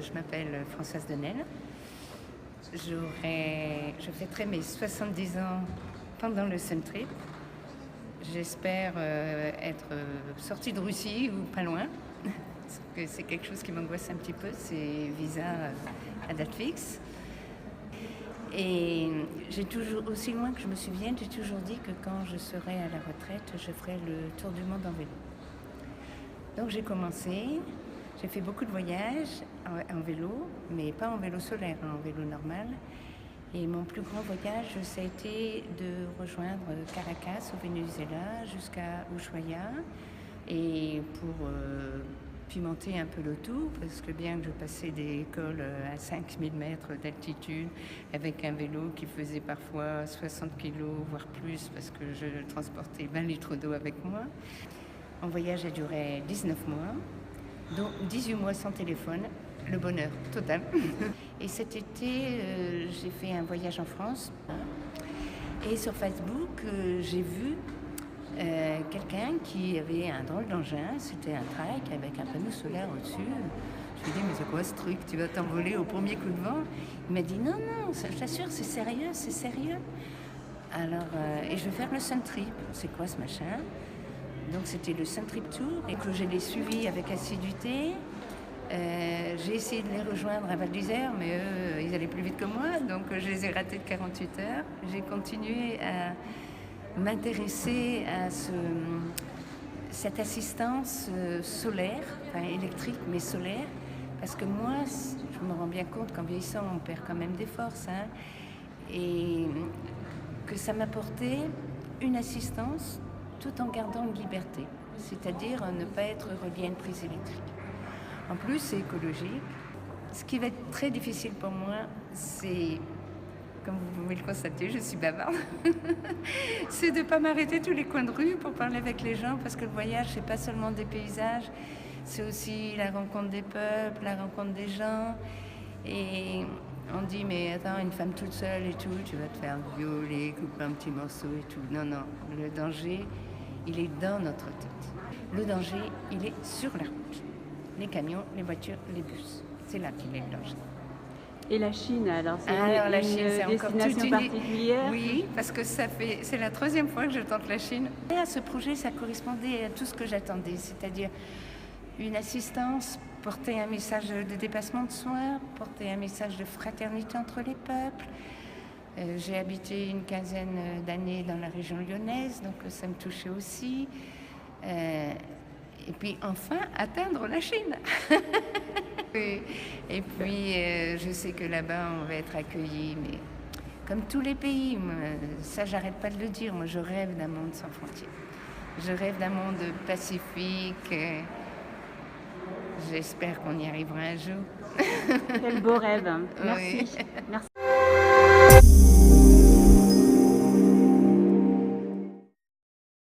je m'appelle Françoise Denel. Je fêterai mes 70 ans pendant le Sun Trip. J'espère être sortie de Russie ou pas loin. Parce que c'est quelque chose qui m'angoisse un petit peu, c'est visa à date fixe. Et j'ai toujours, aussi loin que je me souvienne, j'ai toujours dit que quand je serai à la retraite, je ferai le tour du monde en vélo. Donc j'ai commencé, j'ai fait beaucoup de voyages en vélo, mais pas en vélo solaire, en vélo normal. Et mon plus grand voyage, ça a été de rejoindre Caracas au Venezuela jusqu'à Ushuaia. Et pour pimenter un peu le tout, parce que bien que je passais des cols à 5000 mètres d'altitude avec un vélo qui faisait parfois 60 kilos, voire plus, parce que je transportais 20 litres d'eau avec moi. Mon voyage a duré 19 mois, dont 18 mois sans téléphone, le bonheur total. Et cet été, j'ai fait un voyage en France. Et sur Facebook, j'ai vu quelqu'un qui avait un drôle d'engin, c'était un trike avec un panneau solaire au-dessus. Je lui ai dit, mais c'est quoi ce truc? Tu vas t'envoler au premier coup de vent? Il m'a dit, non, je t'assure, c'est sérieux, c'est sérieux. Alors, et je vais faire le Sun Trip. C'est quoi ce machin? Donc c'était le Sun Trip Tour et que je l'ai suivi avec assiduité. J'ai essayé de les rejoindre à Val d'Isère, mais eux, ils allaient plus vite que moi, donc je les ai ratés de 48 heures. J'ai continué à m'intéresser à cette assistance solaire, enfin électrique mais solaire, parce que moi, je me rends bien compte qu'en vieillissant, on perd quand même des forces, hein, et que ça m'apportait une assistance tout en gardant une liberté, c'est-à-dire ne pas être relié à une prise électrique. En plus, c'est écologique. Ce qui va être très difficile pour moi, c'est, comme vous pouvez le constater, je suis bavarde, c'est de ne pas m'arrêter tous les coins de rue pour parler avec les gens, parce que le voyage, c'est pas seulement des paysages, c'est aussi la rencontre des peuples, la rencontre des gens. Et on dit, mais attends, une femme toute seule et tout, tu vas te faire violer, couper un petit morceau et tout. Non, le danger, il est dans notre tête. Le danger, il est sur la route. Les camions, les voitures, les bus. C'est là qu'il est le danger. Et la Chine, alors c'est la une Chine, c'est destination particulière? Oui, parce que c'est la 3e fois que je tente la Chine. Et à ce projet, ça correspondait à tout ce que j'attendais, c'est-à-dire une assistance, porter un message de dépassement de soi, porter un message de fraternité entre les peuples. J'ai habité une 15aine d'années dans la région lyonnaise, donc ça me touchait aussi. Et puis enfin, atteindre la Chine. Et puis, je sais que là-bas, on va être accueillis, mais comme tous les pays, moi, ça, j'arrête pas de le dire, moi, je rêve d'un monde sans frontières. Je rêve d'un monde pacifique. J'espère qu'on y arrivera un jour. Quel beau rêve. Merci. Oui. Merci.